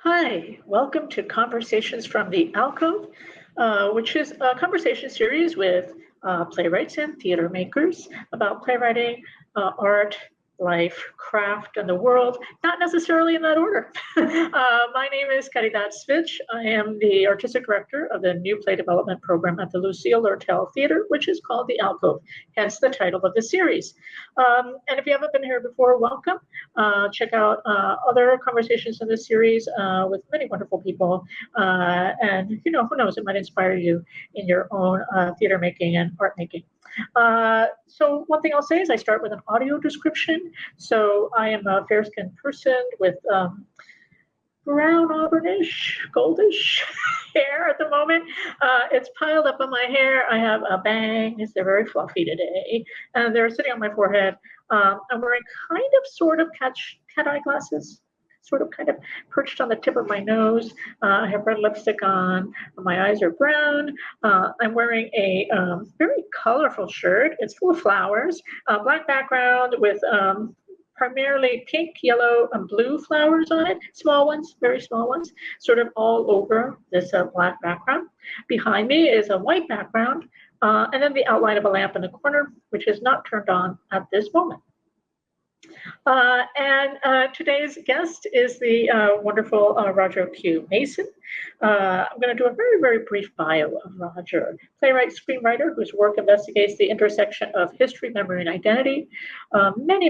Hi, welcome to Conversations from the Alcove, which is a conversation series with playwrights and theater makers about playwriting, art, life, craft, and the world, not necessarily in that order. My name is Caridad Svich. I am the artistic director of the new play development program at the Lucille Lortel Theater, which is called the Alcove, hence the title of the series. And if you haven't been here before, welcome. Check out other conversations in this series with many wonderful people. And who knows, it might inspire you in your own theater making and art making. So one thing I'll say is I start with an audio description. So I am a fair-skinned person with brown, auburnish, goldish hair at the moment. It's piled up on my hair. I have bangs. They're very fluffy today. And they're sitting on my forehead. I'm wearing kind of sort of cat eye glasses, sort of kind of perched on the tip of my nose. I have red lipstick on. My eyes are brown. I'm wearing a very colorful shirt. It's full of flowers, black background with primarily pink, yellow, and blue flowers on it, small ones, very small ones, sort of all over this black background. Behind me is a white background, and then the outline of a lamp in the corner, which is not turned on at this moment. And today's guest is the wonderful Roger Q. Mason. I'm going to do a very, very brief bio of Roger. Playwright, screenwriter whose work investigates the intersection of history, memory, and identity. Many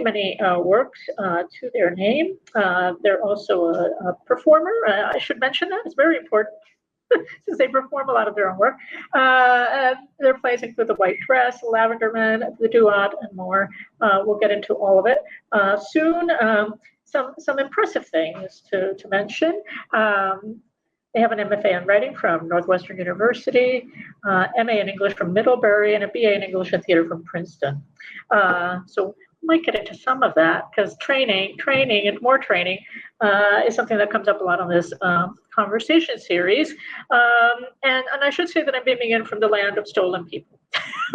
works to their name. They're also a performer. I should mention that. It's very important. Since they perform a lot of their own work. Their plays include The White Dress, Lavender Men, The DUAT, and more. We'll get into all of it soon. Some impressive things to mention. They have an MFA in writing from Northwestern University, MA in English from Middlebury, and a BA in English and theater from Princeton. So we might get into some of that because training and more training is something that comes up a lot on this conversation series. And I should say that I'm beaming in from the land of stolen people.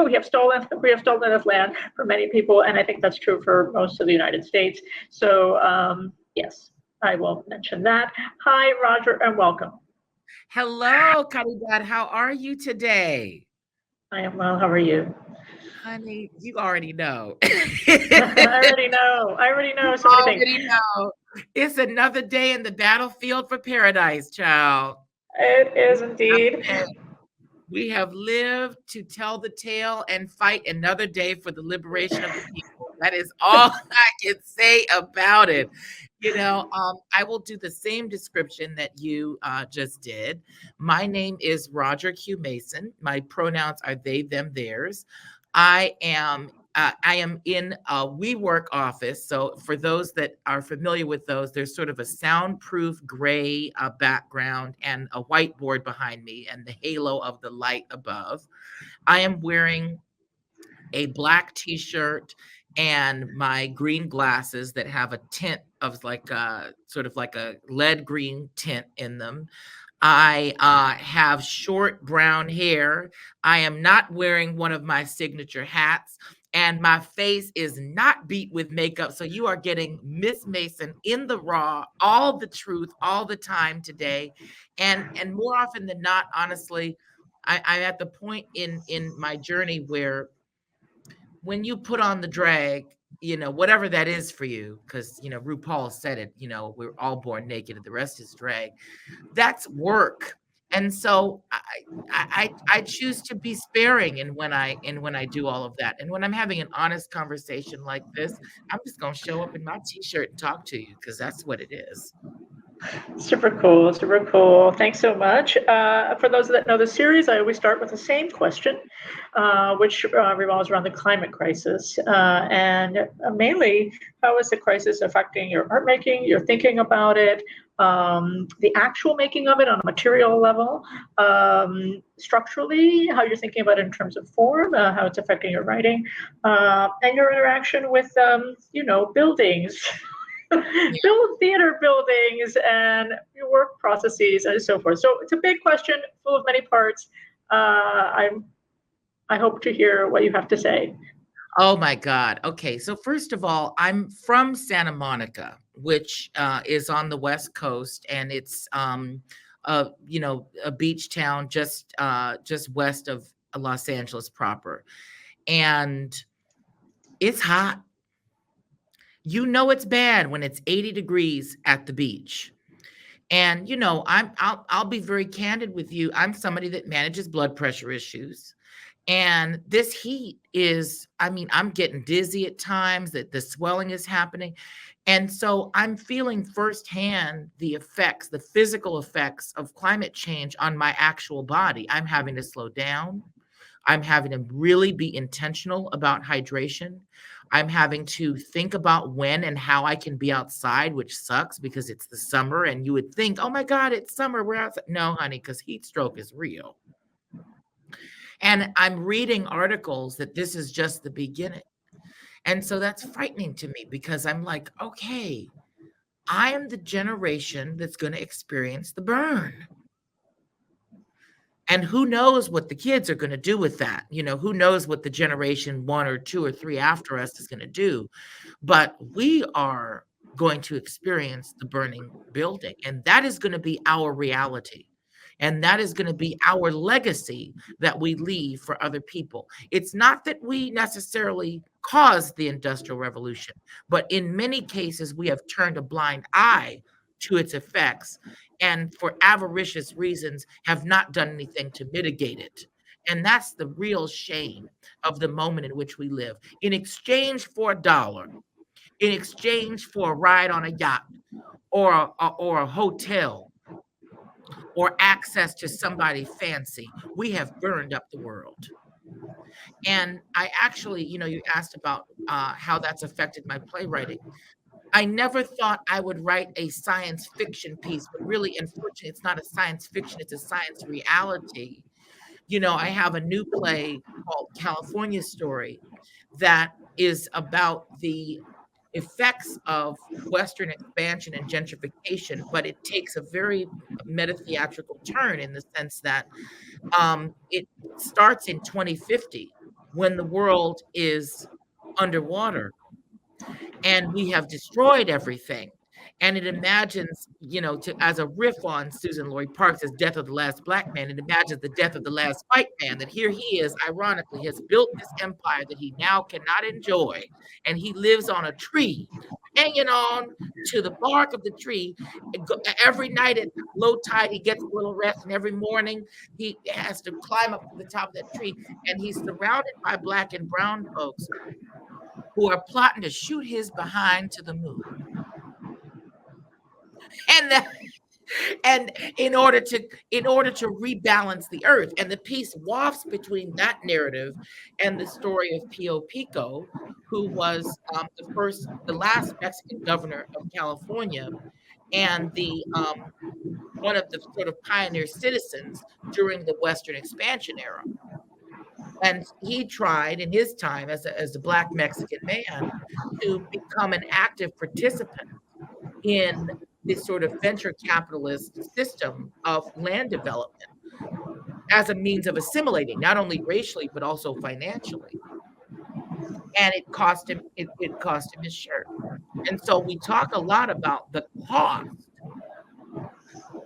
we have stolen this land for many people, and I think that's true for most of the United States. So yes, I will mention that. Hi, Roger, and welcome. Hello, Caridad. How are you today? I am well. How are you? Honey, you already know. I already know so many things. It's another day in the battlefield for paradise, child. It is indeed. We have lived to tell the tale and fight another day for the liberation of the people. That is all I can say about it. I will do the same description that you just did. My name is Roger Q. Mason. My pronouns are they, them, theirs. I am in a WeWork office. So for those that are familiar with those, there's sort of a soundproof gray background and a whiteboard behind me and the halo of the light above. I am wearing a black t-shirt and my green glasses that have a tint of sort of like a lead green tint in them. I have short brown hair. I am not wearing one of my signature hats, and my face is not beat with makeup. So you are getting Miss Mason in the raw, all the truth, all the time today. And more often than not, honestly, I'm at the point in my journey where when you put on the drag, whatever that is for you, because, RuPaul said it, we're all born naked and the rest is drag. That's work. And so I choose to be sparing in when I do all of that. And when I'm having an honest conversation like this, I'm just going to show up in my t-shirt and talk to you because that's what it is. Super cool, super cool. Thanks so much. For those that know the series, I always start with the same question, which revolves around the climate crisis. And mainly, how is the crisis affecting your art making, your thinking about it, the actual making of it on a material level, structurally, how you're thinking about it in terms of form, how it's affecting your writing, and your interaction with, buildings. Build theater buildings and your work processes and so forth. So it's a big question, full of many parts. I hope to hear what you have to say. Oh my God. Okay. So first of all, I'm from Santa Monica. which is on the West Coast, and it's a beach town just west of Los Angeles proper, and it's hot. It's bad when it's 80 degrees at the beach. And I'll be very candid with you. I'm somebody that manages blood pressure issues. And this heat I'm getting dizzy at times, that the swelling is happening. And so I'm feeling firsthand the physical effects of climate change on my actual body. I'm having to slow down. I'm having to really be intentional about hydration. I'm having to think about when and how I can be outside, which sucks because it's the summer and you would think, oh my God, it's summer, we're outside. No, honey, because heat stroke is real. And I'm reading articles that this is just the beginning. And so that's frightening to me because I'm like, okay, I am the generation that's going to experience the burn. And who knows what the kids are going to do with that? Who knows what the generation 1 or 2 or 3 after us is going to do? But we are going to experience the burning building, and that is going to be our reality. And that is going to be our legacy that we leave for other people. It's not that we necessarily caused the Industrial Revolution, but in many cases, we have turned a blind eye to its effects, and for avaricious reasons have not done anything to mitigate it. And that's the real shame of the moment in which we live. In exchange for $1, in exchange for a ride on a yacht or a hotel, or access to somebody fancy, we have burned up the world. And I actually, you asked about how that's affected my playwriting. I never thought I would write a science fiction piece, but really, unfortunately, it's not a science fiction, it's a science reality. I have a new play called California Story that is about the effects of Western expansion and gentrification, but it takes a very meta-theatrical turn in the sense that it starts in 2050 when the world is underwater and we have destroyed everything. And it imagines, as a riff on Susan Lloyd Parks' Death of the Last Black Man, it imagines the death of the last white man, that here he is, ironically, has built this empire that he now cannot enjoy. And he lives on a tree, hanging on to the bark of the tree. Every night at low tide, he gets a little rest, and every morning he has to climb up to the top of that tree. And he's surrounded by Black and brown folks who are plotting to shoot his behind to the moon. And in order to rebalance the earth, and the piece wafts between that narrative and the story of Pio Pico, who was the last Mexican governor of California, and the one of the sort of pioneer citizens during the Western expansion era. And he tried in his time as a Black Mexican man to become an active participant in this sort of venture capitalist system of land development as a means of assimilating, not only racially, but also financially. And it cost him his shirt. And so we talk a lot about the cost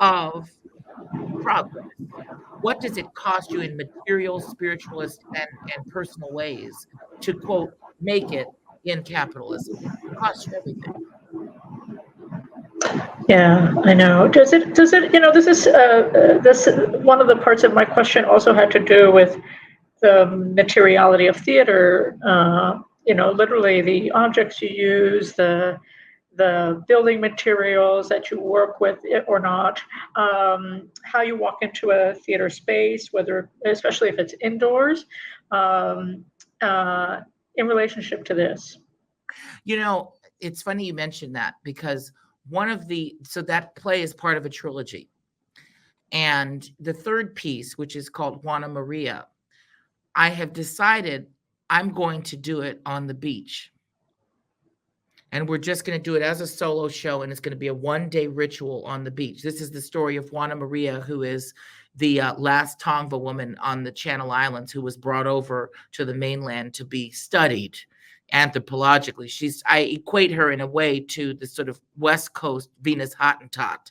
of progress. What does it cost you in material, spiritualist, and personal ways to, quote, make it in capitalism? It costs you everything. Yeah, I know. Does it, this one of the parts of my question also had to do with the materiality of theater, literally the objects you use, the building materials that you work with or not, how you walk into a theater space, especially if it's indoors, in relationship to this. It's funny you mentioned that, because so that play is part of a trilogy. And the third piece, which is called Juana Maria, I have decided I'm going to do it on the beach. And we're just going to do it as a solo show, and it's going to be a one-day ritual on the beach. This is the story of Juana Maria, who is the last Tongva woman on the Channel Islands, who was brought over to the mainland to be studied anthropologically. I equate her in a way to the sort of West Coast Venus Hottentot.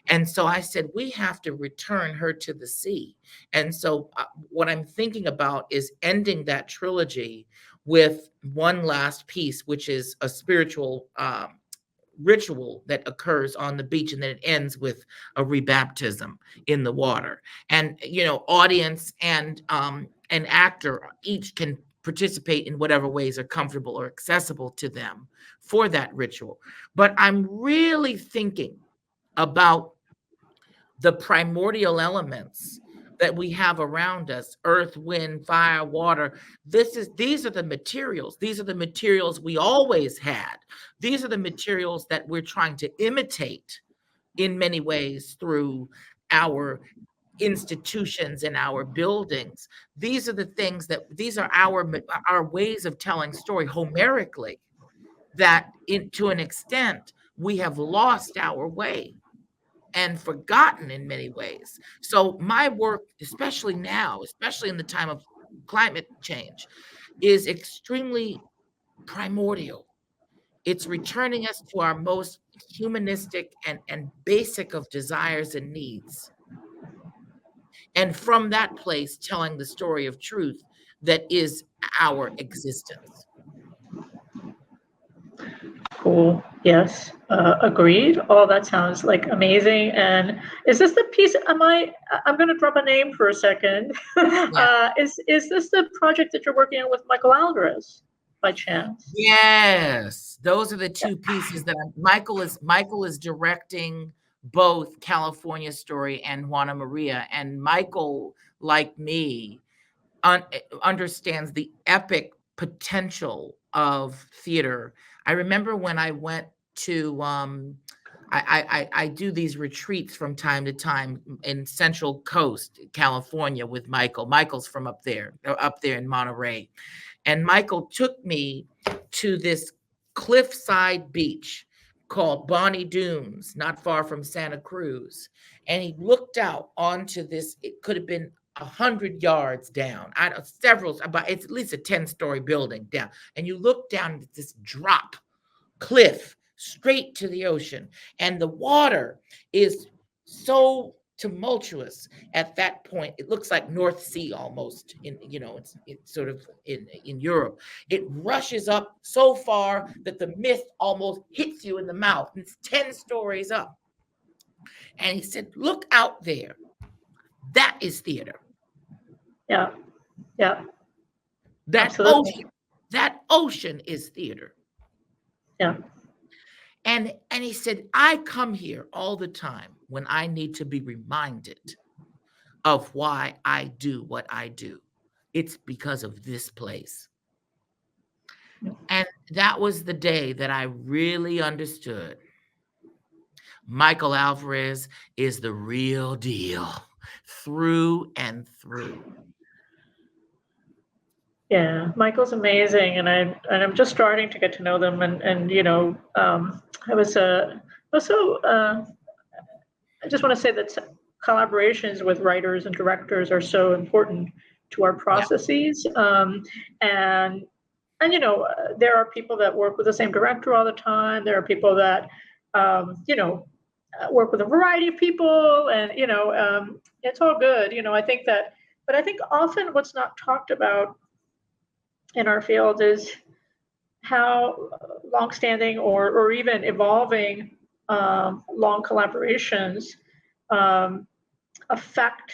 And so I said, we have to return her to the sea. And so what I'm thinking about is ending that trilogy with one last piece, which is a spiritual ritual that occurs on the beach, and then it ends with a rebaptism in the water. And audience and an actor each can participate in whatever ways are comfortable or accessible to them for that ritual. But I'm really thinking about the primordial elements that we have around us: earth, wind, fire, water. These are the materials. These are the materials we always had. These are the materials that we're trying to imitate in many ways through our institutions and our buildings. These are the things these are our ways of telling story homerically, that to an extent we have lost our way and forgotten in many ways. So my work, especially now, especially in the time of climate change, is extremely primordial. It's returning us to our most humanistic and basic of desires and needs. And from that place, telling the story of truth that is our existence. Cool. Yes. Agreed. Oh, that sounds like amazing. And is this the piece? I'm going to drop a name for a second. Yeah. Is this the project that you're working on with Michael Alvarez by chance? Yes, those are the two pieces that Michael is directing both California Story and Juana Maria. And Michael, like me, understands the epic potential of theater. I remember when I went to I do these retreats from time to time in Central Coast, California, with Michael. Michael's from up there in Monterey. And Michael took me to this cliffside beach called Bonnie Dunes, not far from Santa Cruz. And he looked out onto this, it could have been 100 yards down. It's at least a 10-story building down. And you look down at this drop cliff straight to the ocean. And the water is so tumultuous at that point. It looks like North Sea almost it's sort of in Europe. It rushes up so far that the mist almost hits you in the mouth. It's 10 stories up. And he said, look out there. That is theater. Yeah. Yeah. That ocean is theater. Yeah. And he said, I come here all the time when I need to be reminded of why I do what I do. It's because of this place. And that was the day that I really understood Michael Alvarez is the real deal, through and through. Yeah, Michael's amazing, and I'm just starting to get to know them, and I was also I just want to say that collaborations with writers and directors are so important to our processes, and there are people that work with the same director all the time. There are people that work with a variety of people, and it's all good. I think that, but I think often what's not talked about in our field is how longstanding or even evolving long collaborations affect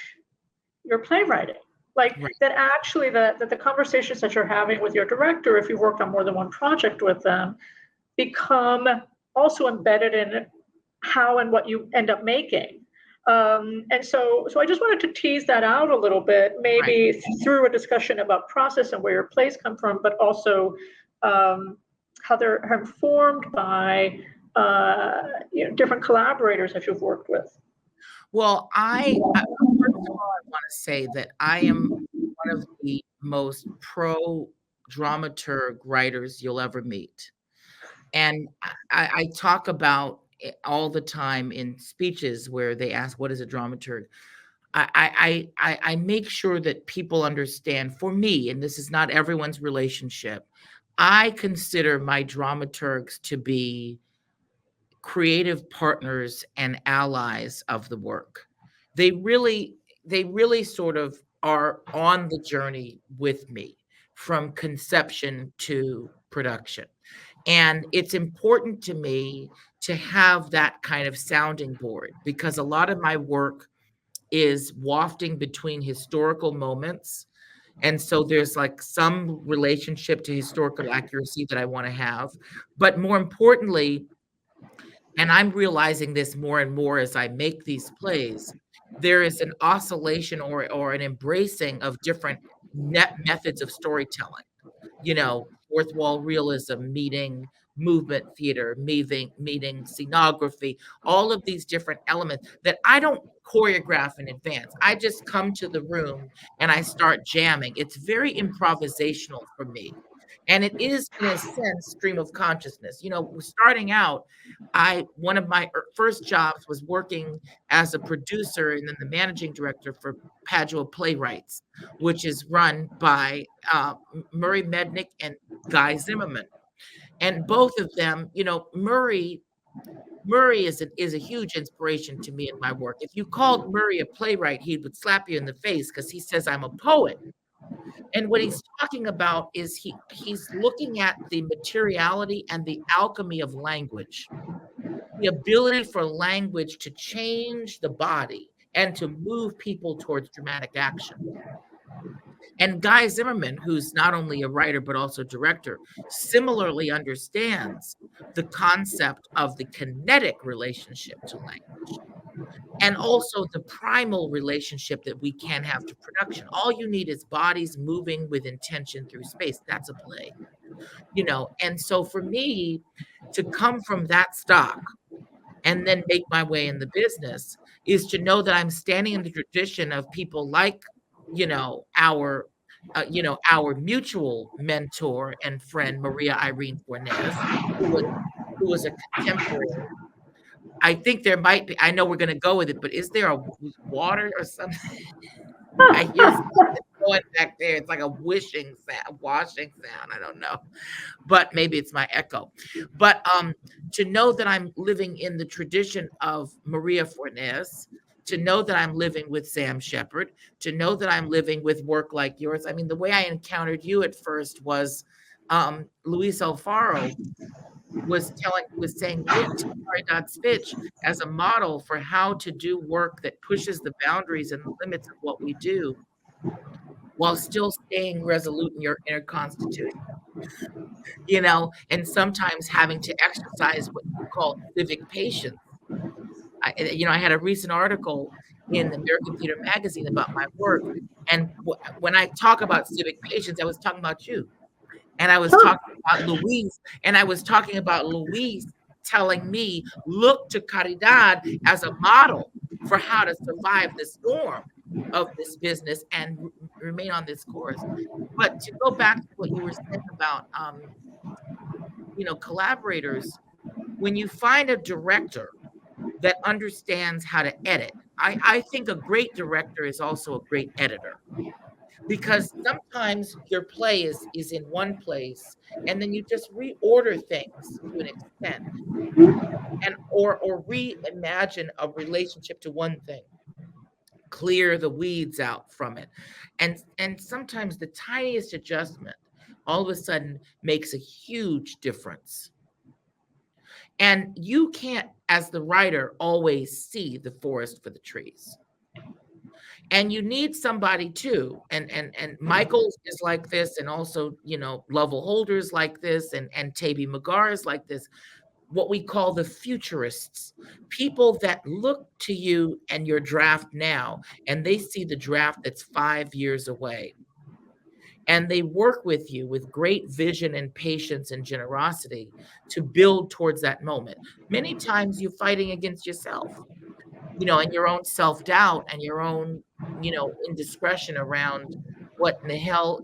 your playwriting. Like right. That actually that the conversations that you're having with your director, if you worked on more than one project with them, become also embedded in how and what you end up making. And so I just wanted to tease that out a little bit, maybe right. Through a discussion about process and where your plays come from, but also how they're informed by different collaborators that you've worked with. Well, first of all, I want to say that I am one of the most pro dramaturg writers you'll ever meet. And I talk about it all the time in speeches where they ask, what is a dramaturg? I make sure that people understand, for me, and this is not everyone's relationship, I consider my dramaturgs to be creative partners and allies of the work. They really they really sort of are on the journey with me from conception to production. And it's important to me to have that kind of sounding board because a lot of my work is wafting between historical moments. And so there's like some relationship to historical accuracy that I want to have. But more importantly, and I'm realizing this more and more as I make these plays, there is an oscillation or an embracing of different methods of storytelling. You know, fourth wall realism, meeting movement theater, meeting scenography, all of these different elements that I don't choreograph in advance. I just come to the room and I start jamming. It's very improvisational for me. And it is, in a sense, stream of consciousness. You know, starting out, one of my first jobs was working as a producer and then the managing director for Padua Playwrights, which is run by Murray Mednick and Guy Zimmerman. And both of them, you know, Murray is a huge inspiration to me in my work. If you called Murray a playwright, he would slap you in the face because he says I'm a poet. And what he's talking about is he's looking at the materiality and the alchemy of language, the ability for language to change the body and to move people towards dramatic action. And Guy Zimmerman, who's not only a writer but also director, similarly understands the concept of the kinetic relationship to language and also the primal relationship that we can have to production. All you need is bodies moving with intention through space. That's a play, you know. And so for me to come from that stock and then make my way in the business is to know that I'm standing in the tradition of people like, you know, our mutual mentor and friend, Maria Irene Fornes, who was a contemporary. I think there might be, I know we're going to go with it, but is there a water or something? I hear something going back there. It's like a washing sound. I don't know, but maybe it's my echo. But to know that I'm living in the tradition of Maria Fornes, to know that I'm living with Sam Shepard, to know that I'm living with work like yours. I mean, the way I encountered you at first was Luis Alfaro was saying, look to Caridad Svich as a model for how to do work that pushes the boundaries and the limits of what we do while still staying resolute in your inner constitution. You know, and sometimes having to exercise what you call civic patience. I had a recent article in the American Theater Magazine about my work. And when I talk about civic patience, I was talking about you. And I was talking about Luis, and I was talking about Luis telling me, look to Caridad as a model for how to survive the storm of this business and remain on this course. But to go back to what you were saying about, collaborators, when you find a director that understands how to edit, I think a great director is also a great editor. Because sometimes your play is in one place and then you just reorder things to an extent and or reimagine a relationship to one thing, clear the weeds out from it. And sometimes the tiniest adjustment all of a sudden makes a huge difference. And you can't, as the writer, always see the forest for the trees. And you need somebody too. And Michael is like this, and also, Lovell Holder's like this, and Taby McGar is like this, what we call the futurists, people that look to you and your draft now, and they see the draft that's 5 years away. And they work with you with great vision and patience and generosity to build towards that moment. Many times you're fighting against yourself, and your own self-doubt and your own, indiscretion around what in the hell,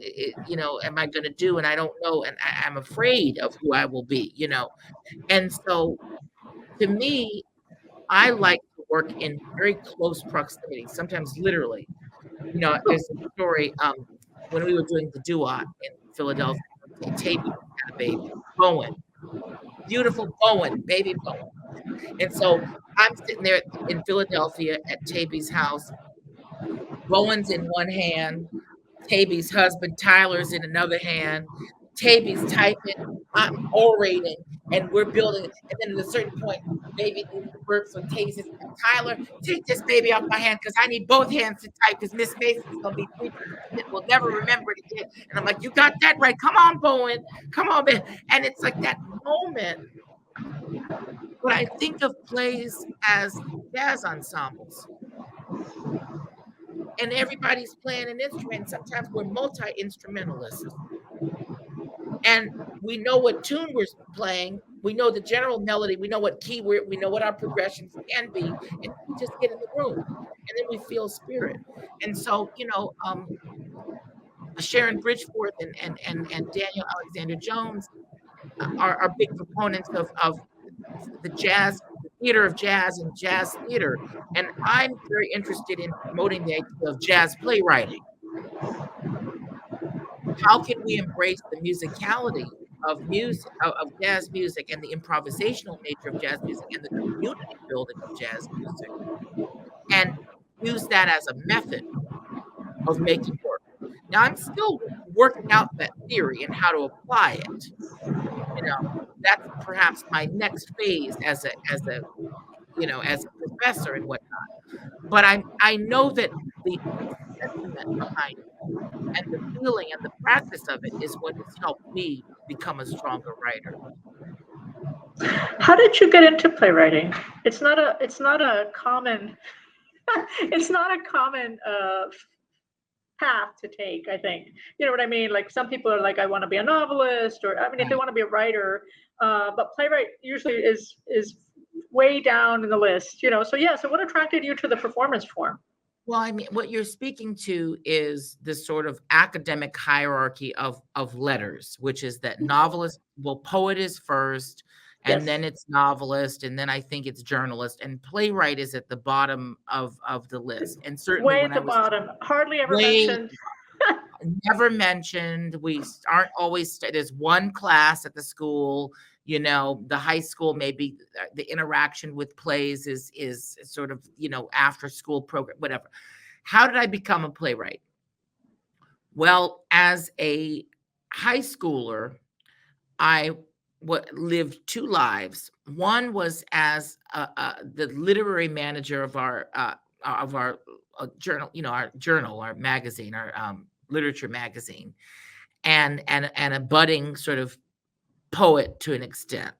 am I going to do? And I don't know. And I'm afraid of who I will be, And so to me, I like to work in very close proximity, sometimes literally. There's a story when we were doing the DUAT in Philadelphia, Taby baby, Bowen, beautiful Bowen, baby Bowen. And so I'm sitting there in Philadelphia at Taby's house. Bowen's in one hand, Taby's husband Tyler's in another hand. Taby's typing, I'm orating, and we're building. And then at a certain point, baby needs to work. So Taby says, Tyler, take this baby off my hand because I need both hands to type because Miss Mason's going to be preaching. We'll never remember it again. And I'm like, you got that right. Come on, Bowen. Come on, man. And it's like that moment. But I think of plays as jazz ensembles. And everybody's playing an instrument. Sometimes we're multi-instrumentalists. And we know what tune we're playing. We know the general melody. We know what key we know what our progressions can be. And we just get in the room. And then we feel spirit. And so, Sharon Bridgeforth and Daniel Alexander Jones are big proponents of the jazz, the theater of jazz and jazz theater. And I'm very interested in promoting the idea of jazz playwriting. How can we embrace the musicality of music, of jazz music, and the improvisational nature of jazz music and the community building of jazz music, and use that as a method of making work? Now, I'm still working out that theory and how to apply it. That's perhaps my next phase as a professor and whatnot. But I know that the sentiment behind it and the feeling and the practice of it is what has helped me become a stronger writer. How did you get into playwriting? It's not a common path to take, I think. You know what I mean? Like some people are like, I want to be a novelist, or if they want to be a writer, but playwright usually is way down in the list, So yeah, so what attracted you to the performance form? Well, I mean, what you're speaking to is this sort of academic hierarchy of letters, which is that poet is first, and then it's novelist, and then I think it's journalist, and playwright is at the bottom of the list. And certainly way at the bottom, hardly ever mentioned. Never mentioned. We aren't always. There's one class at the school. The high school, maybe the interaction with plays is sort of, after school program, whatever. How did I become a playwright? Well, as a high schooler, I lived two lives. One was as the literary manager of our journal, our magazine, our literature magazine, and a budding sort of poet to an extent.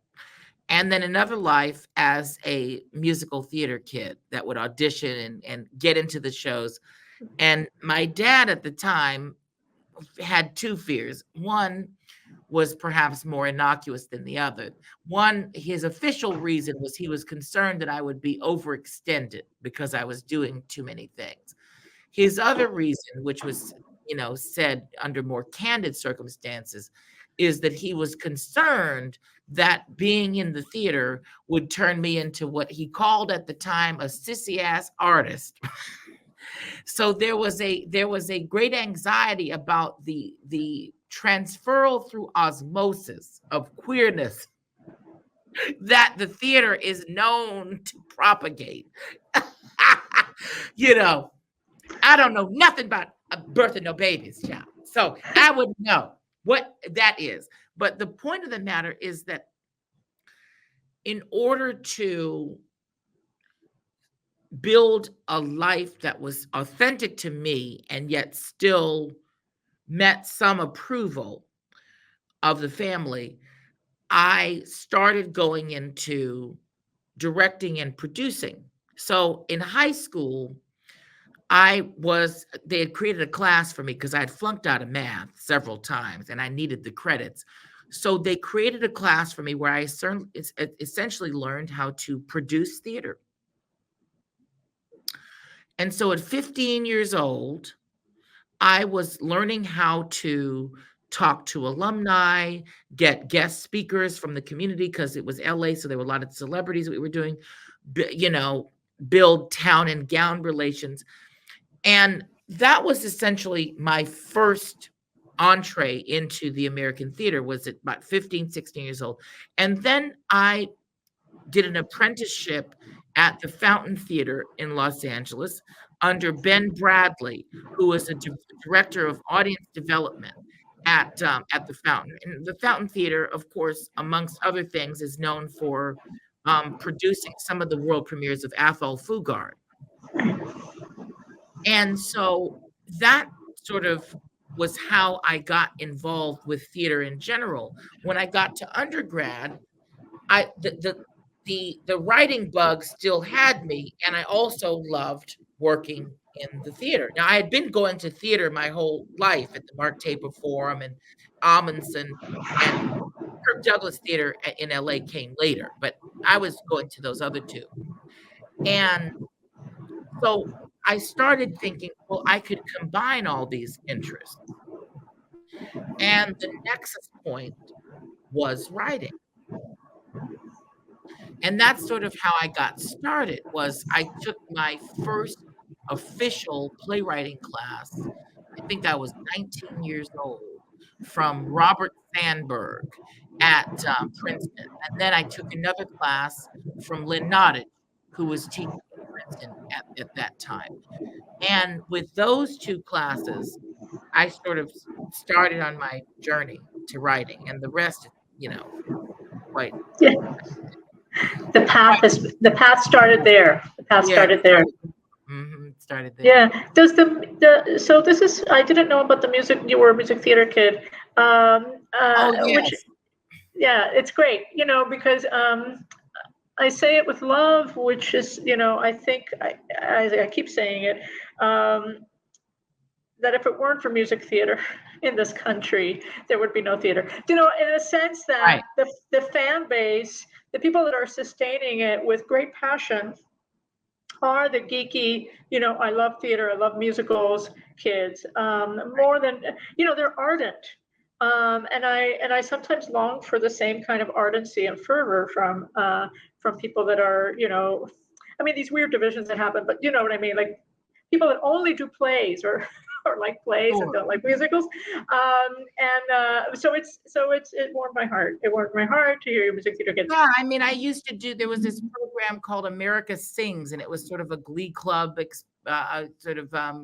And then another life as a musical theater kid that would audition and get into the shows. And my dad at the time had two fears. One was perhaps more innocuous than the other. One, his official reason was he was concerned that I would be overextended because I was doing too many things. His other reason, which was, said under more candid circumstances, is that he was concerned that being in the theater would turn me into what he called at the time a sissy-ass artist. So there was a great anxiety about the transferal through osmosis of queerness that the theater is known to propagate. I don't know nothing about birthing no babies, child. So I wouldn't know what that is. But the point of the matter is that in order to build a life that was authentic to me and yet still met some approval of the family, I started going into directing and producing. So in high school, they had created a class for me because I had flunked out of math several times and I needed the credits. So they created a class for me where I essentially learned how to produce theater. And so at 15 years old, I was learning how to talk to alumni, get guest speakers from the community because it was LA, so there were a lot of celebrities that we were doing, build town and gown relations. And that was essentially my first entree into the American theater was at about 15, 16 years old. And then I did an apprenticeship at the Fountain Theater in Los Angeles under Ben Bradley, who was a director of audience development at the Fountain. And the Fountain Theater, of course, amongst other things, is known for producing some of the world premieres of Athol Fugard. And so that sort of was how I got involved with theater in general. When I got to undergrad, the writing bug still had me, and I also loved working in the theater. Now, I had been going to theater my whole life at the Mark Taper Forum and Amundsen, and Kirk Douglas Theater in LA came later, but I was going to those other two. And so I started thinking, well, I could combine all these interests. And the nexus point was writing. And that's sort of how I got started. Was I took my first official playwriting class, I think I was 19 years old, from Robert Sandberg at Princeton. And then I took another class from Lynn Nottage, who was teaching at Princeton at that time. And with those two classes, I sort of started on my journey to writing, and the rest, quite. Yeah. The path started there. The path started there. Started there. Yeah. Does so this is, I didn't know about the music. You were a music theater kid. Yes. Yeah, it's great. Because I say it with love, which is, I think I keep saying it, that if it weren't for music theater in this country, there would be no theater. In a sense that Right. the fan base, the people that are sustaining it with great passion are the geeky, I love theater, I love musicals, kids, more than, they're ardent. And I sometimes long for the same kind of ardency and fervor from people that are, these weird divisions that happen, but you know what I mean? Like people that only do plays or like plays and don't like musicals. So it warmed my heart. It warmed my heart to hear your music theater kids. Yeah, I used to do, there was this program called America Sings, and it was sort of a glee club,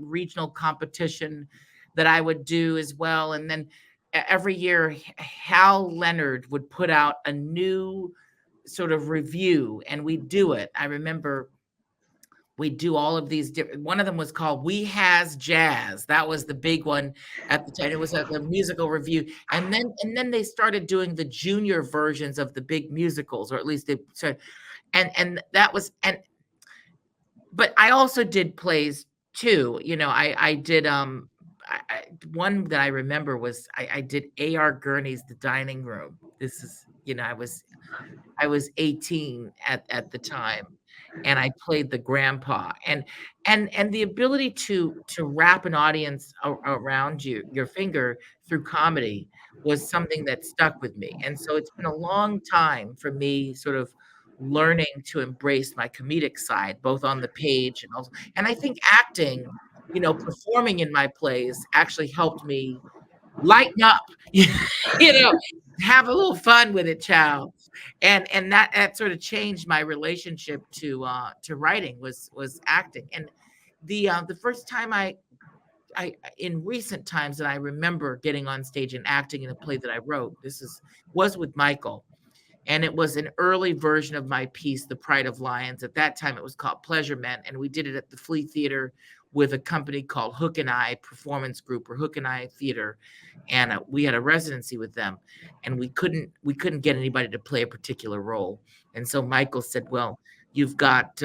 regional competition that I would do as well. And then every year, Hal Leonard would put out a new sort of review, and we'd do it. I remember we do all of these different, one of them was called We Has Jazz. That was the big one at the time. It was a musical review. And then they started doing the junior versions of the big musicals, or at least they started. And that was, but I also did plays too. I did, one that I remember was I did A.R. Gurney's The Dining Room. This is, I was 18 at the time, and I played the grandpa, and the ability to wrap an audience around your finger through comedy was something that stuck with me. And so it's been a long time for me sort of learning to embrace my comedic side, both on the page and also, and I think acting, performing in my plays actually helped me lighten up, have a little fun with it, child. And that sort of changed my relationship to writing was acting. And the first time I in recent times that I remember getting on stage and acting in a play that I wrote, was with Michael. And it was an early version of my piece, The Pride of Lions. At that time, it was called Pleasure Men. And we did it at the Flea Theater with a company called Hook and Eye Performance Group, or Hook and Eye Theater. And we had a residency with them. And we couldn't get anybody to play a particular role. And so Michael said, well, you've got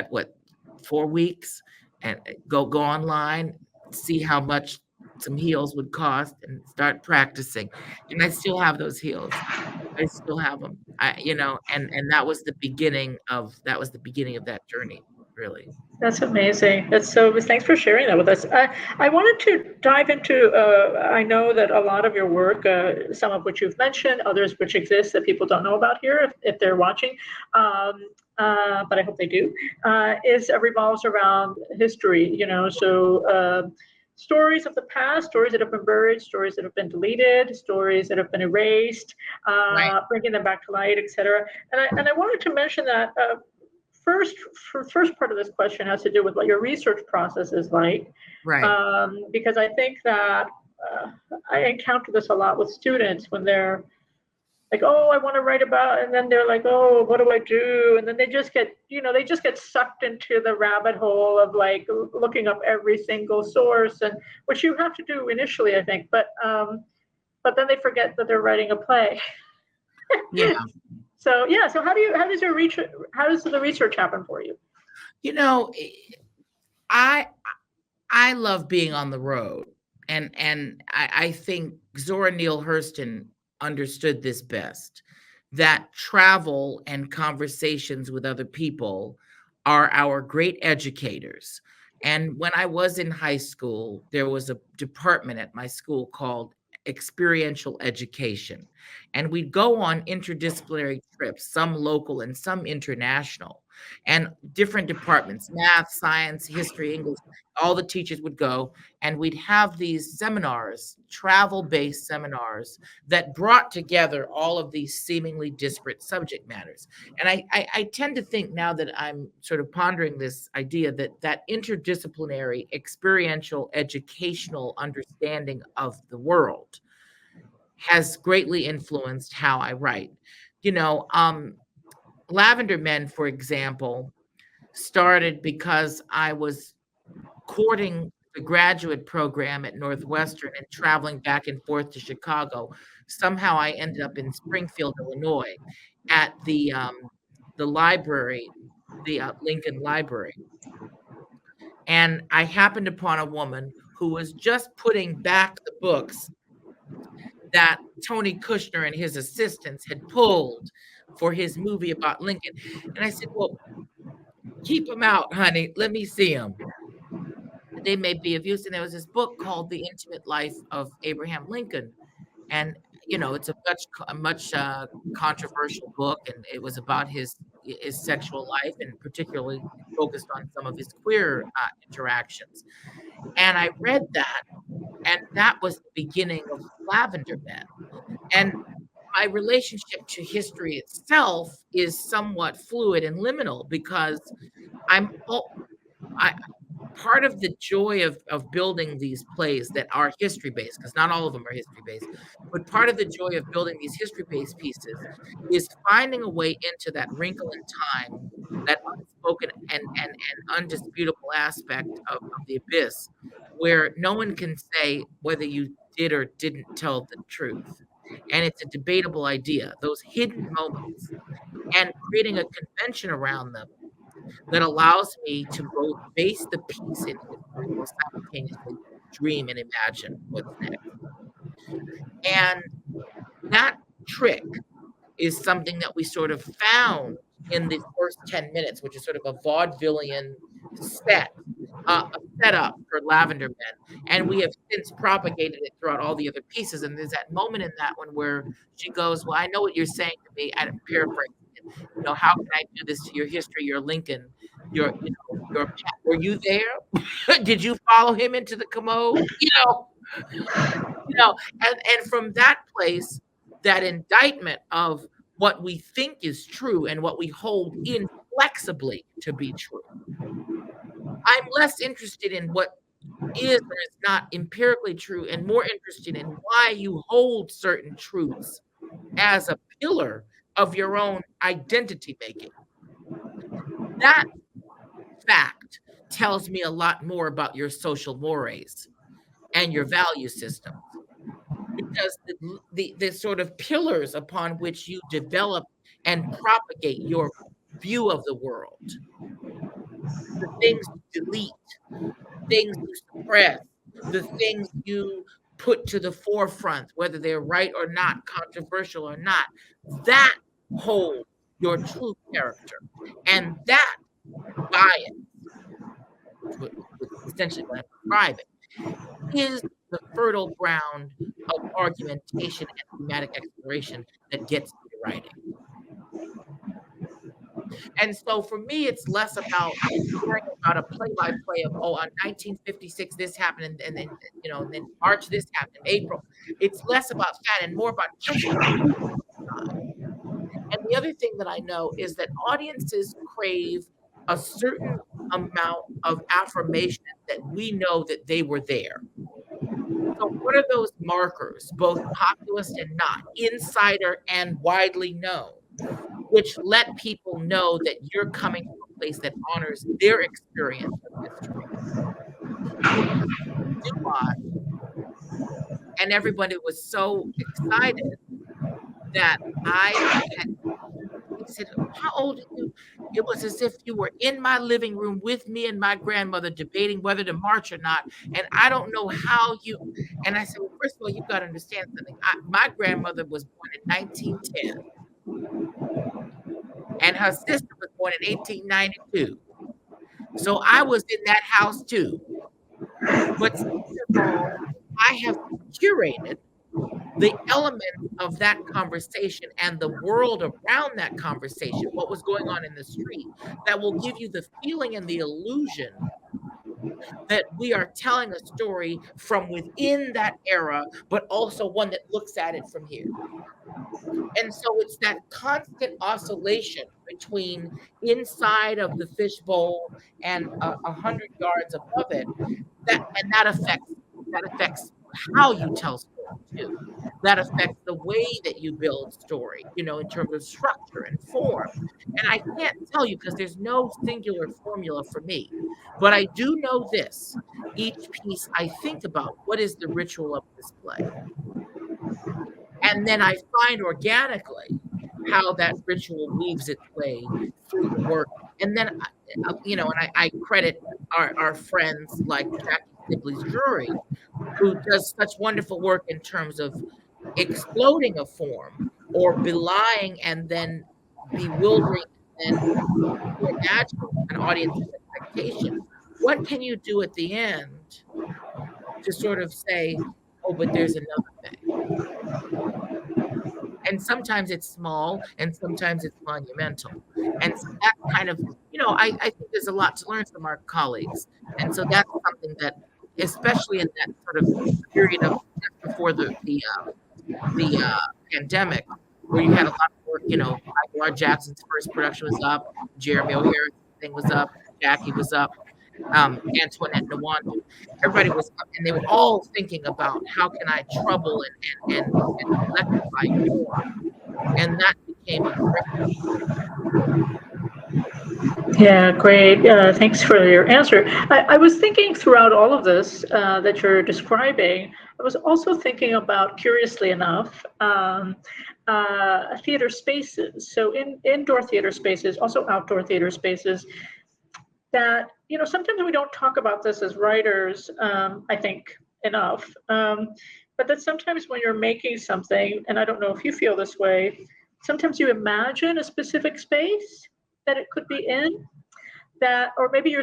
what, 4 weeks? And go online, see how much some heels would cost, and start practicing. And I still have those heels. I still have them. And that was the beginning of that journey, really. That's amazing. Thanks for sharing that with us. I wanted to dive into, I know that a lot of your work, some of which you've mentioned, others which exist that people don't know about here if they're watching, but I hope they do, revolves around history, stories of the past, stories that have been buried, stories that have been deleted, stories that have been erased, Right. bringing them back to light, etc. And I wanted to mention that first part of this question has to do with what your research process is like, Right. because I think that I encounter this a lot with students when they're like, oh, I want to write about, and then they're like, oh, what do I do? And then they just get, they just get sucked into the rabbit hole of like looking up every single source, and which you have to do initially, I think, but then they forget that they're writing a play. Yeah. So yeah, so how does the research happen for you? I love being on the road, and I think Zora Neale Hurston understood this best, that travel and conversations with other people are our great educators. And when I was in high school, there was a department at my school called experiential education, and we'd go on interdisciplinary trips, some local and some international, and different departments, math, science, history, English, all the teachers would go, and we'd have these seminars, travel-based seminars that brought together all of these seemingly disparate subject matters. And I tend to think, now that I'm sort of pondering this idea, that interdisciplinary experiential educational understanding of the world has greatly influenced how I write. Lavender Men, for example, started because I was courting the graduate program at Northwestern and traveling back and forth to Chicago. Somehow I ended up in Springfield, Illinois, at the library, the Lincoln Library. And I happened upon a woman who was just putting back the books that Tony Kushner and his assistants had pulled for his movie about Lincoln. And I said, well, keep them out, honey. Let me see them. They may be of use. And there was this book called The Intimate Life of Abraham Lincoln. And, it's a much controversial book. And it was about his sexual life, and particularly focused on some of his queer interactions. And I read that, and that was the beginning of Lavender Men. And my relationship to history itself is somewhat fluid and liminal, because part of the joy of building these plays that are history-based, because not all of them are history-based, but part of the joy of building these history-based pieces is finding a way into that wrinkle in time, that unspoken and undisputable aspect of the abyss, where no one can say whether you did or didn't tell the truth. And it's a debatable idea, those hidden moments, and creating a convention around them that allows me to both base the piece in history while simultaneously dream and imagine what's next. And that trick is something that we sort of found in the first 10 minutes, which is sort of a vaudevillian setup for Lavender Men. And we have since propagated it throughout all the other pieces. And there's that moment in that one where she goes, well, I know what you're saying to me. I'm paraphrasing it. How can I do this to your history, your Lincoln, your were you there? Did you follow him into the commode? And from that place, that indictment of what we think is true and what we hold inflexibly to be true. I'm less interested in what is or is not empirically true, and more interested in why you hold certain truths as a pillar of your own identity making. That fact tells me a lot more about your social mores and your value system, because the sort of pillars upon which you develop and propagate your view of the world, the things you delete, things you suppress, the things you put to the forefront, whether they're right or not, controversial or not, that holds your true character. And that bias, essentially what I'm describing, is the fertile ground of argumentation and thematic exploration that gets me writing. And so for me, it's less about hearing about a play-by-play of, oh, on 1956, this happened, and then, and then March, this happened, April. It's less about that and more about just what. And the other thing that I know is that audiences crave a certain amount of affirmation that we know that they were there. So what are those markers, both populist and not, insider and widely known, which let people know that you're coming to a place that honors their experience of history? DUAT, and everybody was so excited that they said, how old are you? It was as if you were in my living room with me and my grandmother debating whether to march or not. And I don't know how you, and I said, well, first of all, you've got to understand something. My grandmother was born in 1910 and her sister was born in 1892. So I was in that house too. But second of all, I have curated the element of that conversation and the world around that conversation, what was going on in the street, that will give you the feeling and the illusion that we are telling a story from within that era, but also one that looks at it from here. And so it's that constant oscillation between inside of the fishbowl and 100 yards above it, that affects how you tell story too. That affects the way that you build story, in terms of structure and form. And I can't tell you because there's no singular formula for me. But I do know this. Each piece I think about, what is the ritual of this play? And then I find organically how that ritual weaves its way through the work. And then, I credit our friends like Jackie Sibley's Drury, who does such wonderful work in terms of exploding a form or belying and then bewildering and reimagining an audience's expectation. What can you do at the end to sort of say, oh, but there's another thing? And sometimes it's small and sometimes it's monumental. And so that kind of, I think there's a lot to learn from our colleagues. And so that's something that, especially in that sort of period of just before the pandemic, where you had a lot of work, Michael R. Jackson's first production was up, Jeremy O'Hara's thing was up, Jackie was up, Antoinette Nwandu, everybody was up, and they were all thinking about how can I trouble and electrify more, and that became a great. Yeah, great. Thanks for your answer. I was thinking throughout all of this that you're describing, I was also thinking about, curiously enough, theater spaces. So indoor theater spaces, also outdoor theater spaces, that, sometimes we don't talk about this as writers, I think, enough. But that sometimes when you're making something, and I don't know if you feel this way, sometimes you imagine a specific space that it could be in, that, or maybe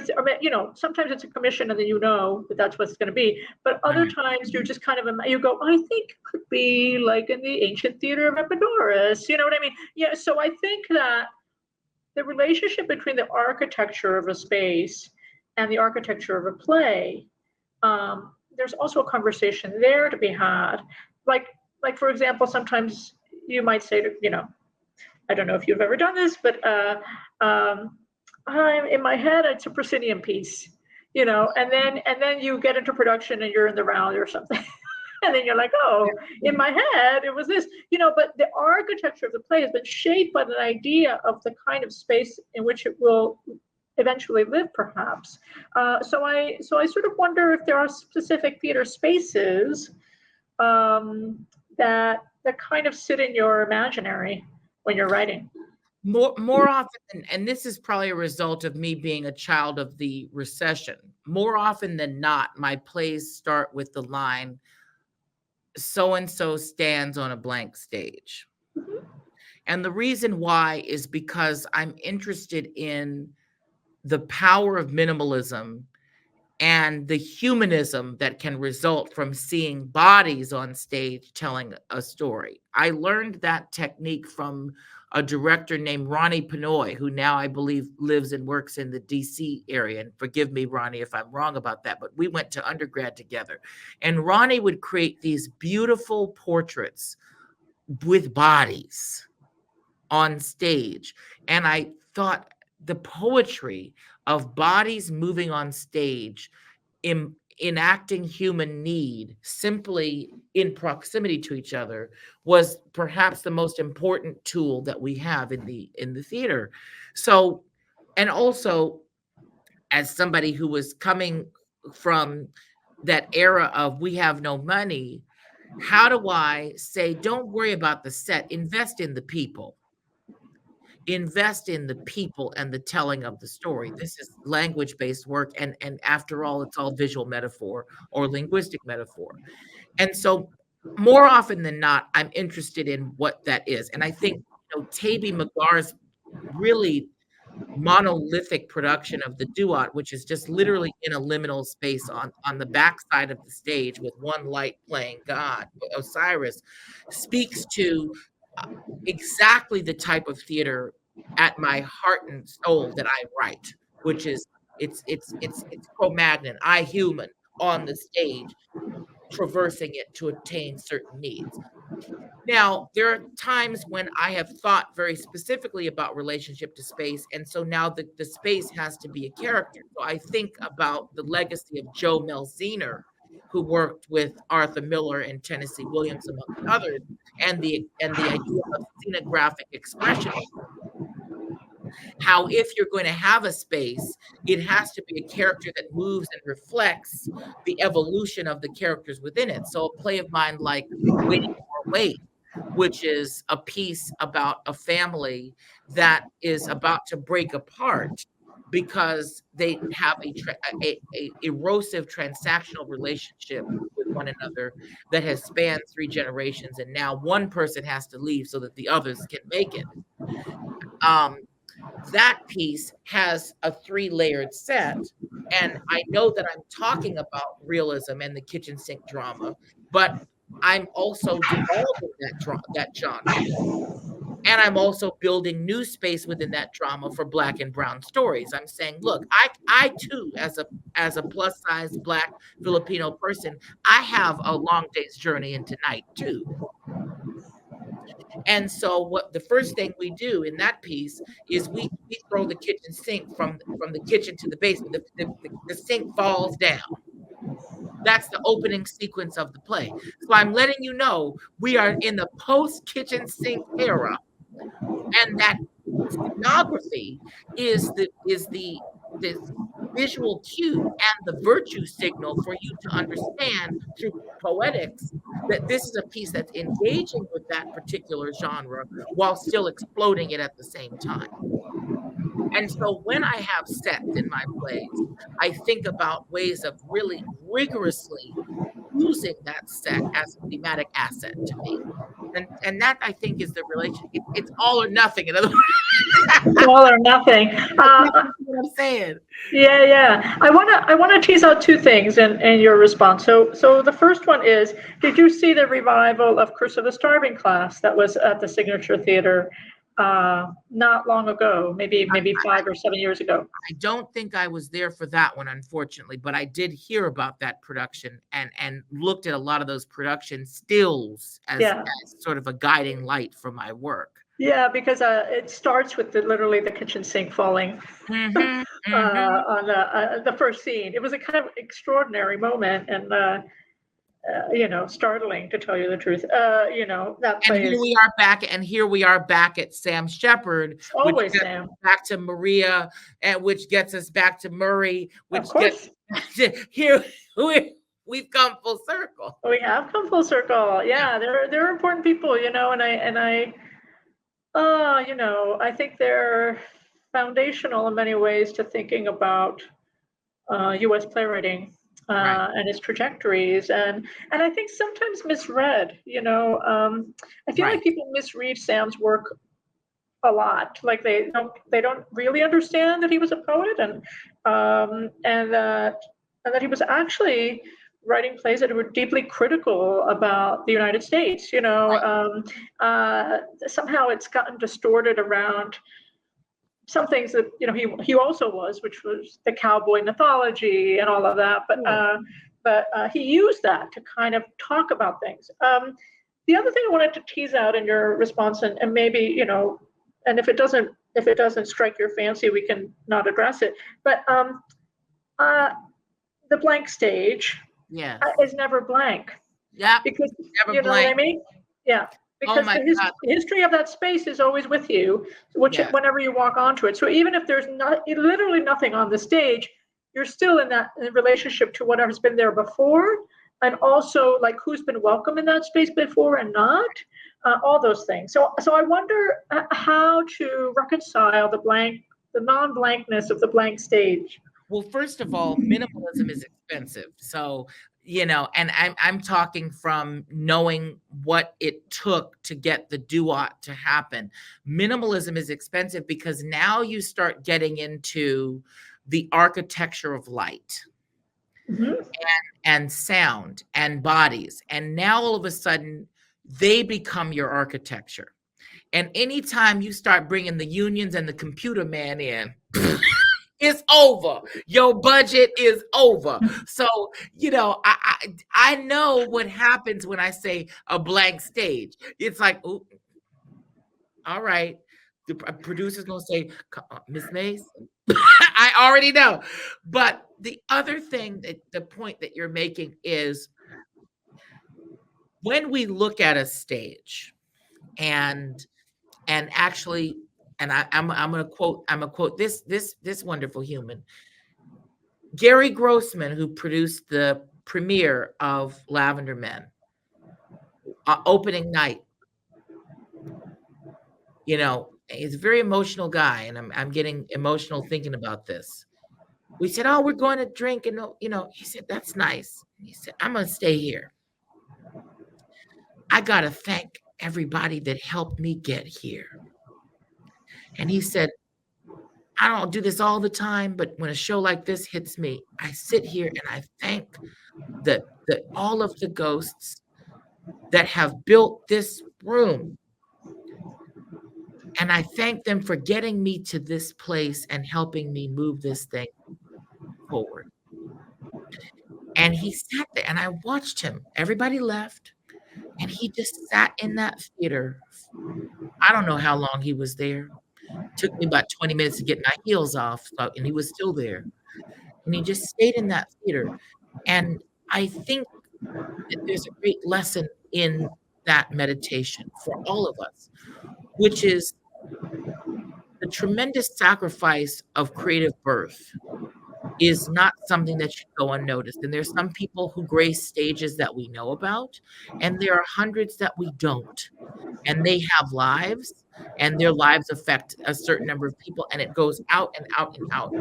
sometimes it's a commission and then that that's what it's going to be. But other times you're just kind of, you go, I think it could be like in the ancient theater of Epidaurus, you know what I mean? Yeah, so I think that the relationship between the architecture of a space and the architecture of a play, there's also a conversation there to be had. Like for example, sometimes you might say to, I don't know if you've ever done this, but I'm in my head, it's a proscenium piece, and then you get into production and you're in the round or something. And then you're like, oh, in my head, it was this, but the architecture of the play has been shaped by the idea of the kind of space in which it will eventually live, perhaps. So I sort of wonder if there are specific theater spaces that kind of sit in your imaginary when you're writing. More often, and this is probably a result of me being a child of the recession, more often than not, my plays start with the line, so-and-so stands on a blank stage. Mm-hmm. And the reason why is because I'm interested in the power of minimalism and the humanism that can result from seeing bodies on stage telling a story. I learned that technique from a director named Ronnie Pinoy, who now I believe lives and works in the DC area. And forgive me, Ronnie, if I'm wrong about that, but we went to undergrad together. And Ronnie would create these beautiful portraits with bodies on stage. And I thought the poetry of bodies moving on stage, enacting human need simply in proximity to each other, was perhaps the most important tool that we have in the theater. So, and also as somebody who was coming from that era of we have no money, how do I say, don't worry about the set, invest in the people? Invest in the people and the telling of the story. This is language-based work, and after all, it's all visual metaphor or linguistic metaphor. And so more often than not, I'm interested in what that is. And I think, Taby McGar's really monolithic production of the DUAT, which is just literally in a liminal space on the backside of the stage with one light playing God, Osiris, speaks to exactly the type of theater at my heart and soul that I write, which is it's Cro-Magnon, I human on the stage, traversing it to attain certain needs. Now, there are times when I have thought very specifically about relationship to space, and so now the space has to be a character. So I think about the legacy of Joe Melziner, who worked with Arthur Miller and Tennessee Williams, among others, and the idea of scenographic expression. How if you're going to have a space, it has to be a character that moves and reflects the evolution of the characters within it. So a play of mine like Waiting for Wait, which is a piece about a family that is about to break apart because they have a erosive transactional relationship with one another that has spanned 3 generations, and now one person has to leave so that the others can make it. That piece has a 3-layered set, and I know that I'm talking about realism and the kitchen sink drama, but I'm also developing that genre. And I'm also building new space within that drama for Black and brown stories. I'm saying, look, I too, as a plus size Black Filipino person, I have a long day's journey into night too. And so what the first thing we do in that piece is we throw the kitchen sink from the kitchen to the basement. The sink falls down. That's the opening sequence of the play. So I'm letting you know we are in the post-kitchen sink era, and that scenography is the visual cue and the virtue signal for you to understand through poetics that this is a piece that's engaging with that particular genre while still exploding it at the same time. And so when I have sets in my plays, I think about ways of really rigorously using that set as a thematic asset to me. And that, I think, is the relationship. It's all or nothing. In other words, all or nothing. That's what I'm saying. Yeah. I wanna tease out 2 things in your response. So the first one is, did you see the revival of Curse of the Starving Class that was at the Signature Theater not long ago, maybe 5 or 7 years ago? I don't think I was there for that one, unfortunately, but I did hear about that production and looked at a lot of those production stills as sort of a guiding light for my work. Yeah, because it starts with literally the kitchen sink falling on the first scene. It was a kind of extraordinary moment, and startling, to tell you the truth. That and here we are back at Sam Shepard, always Sam. Back to Maria, and which gets us back to Murray, which gets here we've come full circle. We have come full circle. Yeah. They're important people, and I think they're foundational in many ways to thinking about U.S. playwriting. And its trajectories, and I think sometimes misread. I feel like people misread Sam's work a lot. Like they don't really understand that he was a poet, and that and that he was actually writing plays that were deeply critical about the United States. Somehow it's gotten distorted around some things that he also was, which was the cowboy mythology and all of that. But he used that to kind of talk about things. The other thing I wanted to tease out in your response, and maybe and if it doesn't strike your fancy, we can not address it. But the blank stage is never blank. Yeah, because never you know blank. what I mean? Yeah. Because the history of that space is always with you, whenever you walk onto it. So even if there's literally nothing on the stage, you're still in relationship to whatever's been there before, and also like who's been welcome in that space before and not, all those things. So I wonder how to reconcile the non-blankness of the blank stage. Well, first of all, minimalism is expensive. So, and I'm talking from knowing what it took to get the DUAT to happen. Minimalism is expensive because now you start getting into the architecture of light and sound and bodies. And now all of a sudden they become your architecture. And anytime you start bringing the unions and the computer man in, it's over. Your budget is over. So, I know what happens when I say a blank stage. It's like, ooh, all right. The producer's going to say, Miss Mace, I already know. But the other thing, the point that you're making is when we look at a stage and actually, and I'm gonna quote this wonderful human, Gary Grossman, who produced the premiere of Lavender Men, opening night. He's a very emotional guy, and I'm getting emotional thinking about this. We said, "Oh, we're going to drink," and he said, "That's nice." He said, "I'm gonna stay here. I gotta thank everybody that helped me get here." And he said, I don't do this all the time, but when a show like this hits me, I sit here and I thank all of the ghosts that have built this room. And I thank them for getting me to this place and helping me move this thing forward. And he sat there and I watched him. Everybody left. And he just sat in that theater. I don't know how long he was there. Took me about 20 minutes to get my heels off, and he was still there. And he just stayed in that theater. And I think that there's a great lesson in that meditation for all of us, which is the tremendous sacrifice of creative birth is not something that should go unnoticed. And there's some people who grace stages that we know about, and there are hundreds that we don't. And they have lives, and their lives affect a certain number of people, and it goes out and out and out.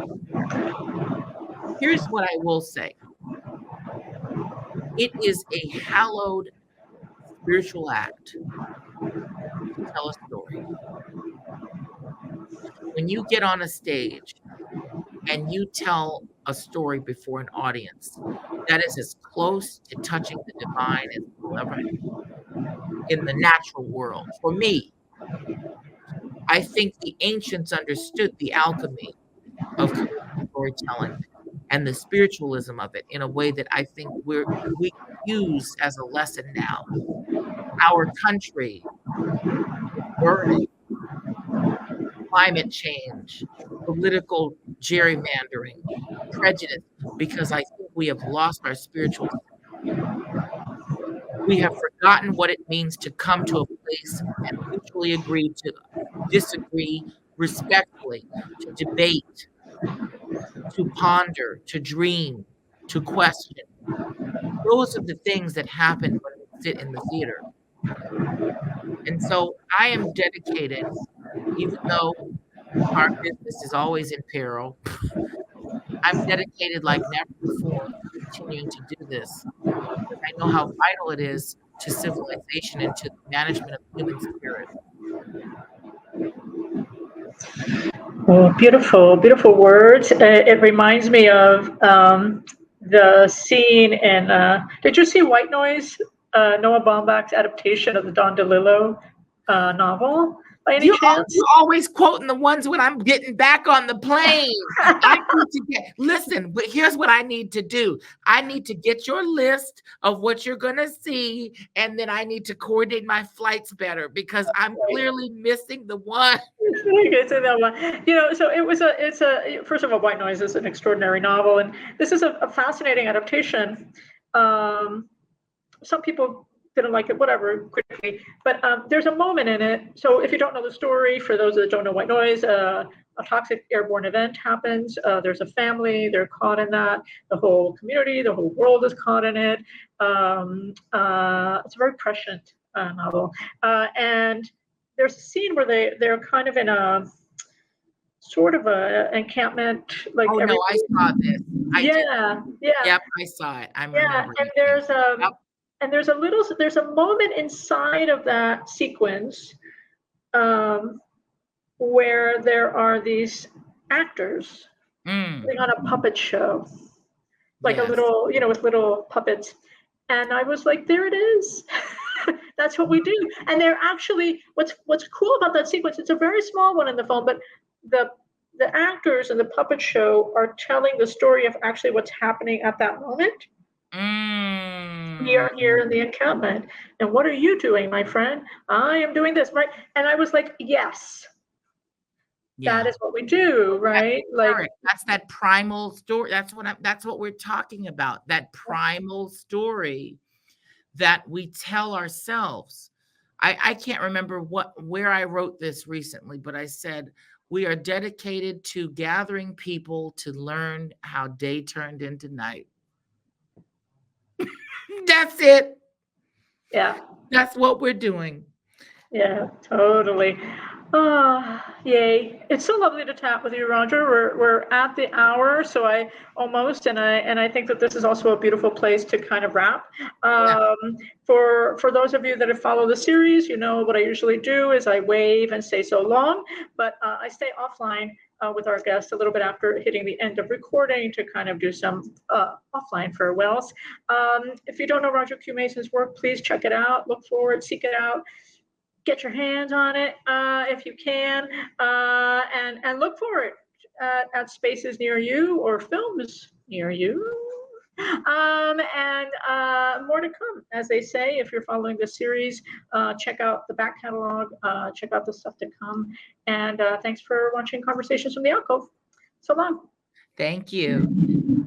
Here's what I will say. It is a hallowed spiritual act to tell a story. When you get on a stage and you tell a story before an audience, that is as close to touching the divine as we'll ever have in the natural world. For me, I think the ancients understood the alchemy of storytelling and the spiritualism of it in a way that I think we use as a lesson now. Our country, burning, climate change, political gerrymandering, prejudice, because I think we have lost our spiritual. We have forgotten what it means to come to a place and mutually agree to disagree respectfully, to debate, to ponder, to dream, to question. Those are the things that happen when we sit in the theater. And so I am dedicated, even though our business is always in peril, I'm dedicated like never before to continuing to do this. Because I know how vital it is to civilization and to the management of the human spirit. Oh, beautiful, beautiful words. It reminds me of the scene in, did you see White Noise, Noah Baumbach's adaptation of the Don DeLillo novel by any chance? You're always quoting the ones when I'm getting back on the plane. I need to listen, but here's what I need to do. I need to get your list of what you're going to see, and then I need to coordinate my flights better because I'm clearly missing the one. You know, so it's a, first of all, White Noise is an extraordinary novel, and this is a fascinating adaptation. Some people didn't like it, whatever, quickly. But there's a moment in it. So if you don't know the story, for those that don't know White Noise, a toxic airborne event happens. There's a family, they're caught in that. The whole community, the whole world is caught in it. It's a very prescient novel. And there's a scene where they're kind of in a sort of a encampment. Like oh, no, I saw this. Yeah. Yep, I saw it. I'm remembering. And there's and there's a moment inside of that sequence where there are these actors putting on a puppet show, like a little, you know, with little puppets. And I was like, there it is. That's what we do. And they're actually, what's cool about that sequence, it's a very small one in the film, but the actors in the puppet show are telling the story of actually what's happening at that moment. We are here in the encampment. And what are you doing, my friend? I am doing this, right? And I was like, yes. That is what we do, right? That's that primal story. That's what we're talking about. That primal story that we tell ourselves. I can't remember where I wrote this recently, but I said, we are dedicated to gathering people to learn how day turned into night. That's it. Yeah. That's what we're doing. Yeah, totally. Yay. It's so lovely to chat with you, Roger. We're at the hour, so I think that this is also a beautiful place to kind of wrap. For those of you that have followed the series, you know what I usually do is I wave and say so long, but I stay offline with our guests a little bit after hitting the end of recording to kind of do some offline farewells. If you don't know Roger Q. Mason's work, please check it out, look for it, seek it out. Get your hands on it if you can, and look for it at spaces near you or films near you. And more to come, as they say. If you're following the series, check out the back catalog, check out the stuff to come. And thanks for watching Conversations from the Alcove. So long. Thank you.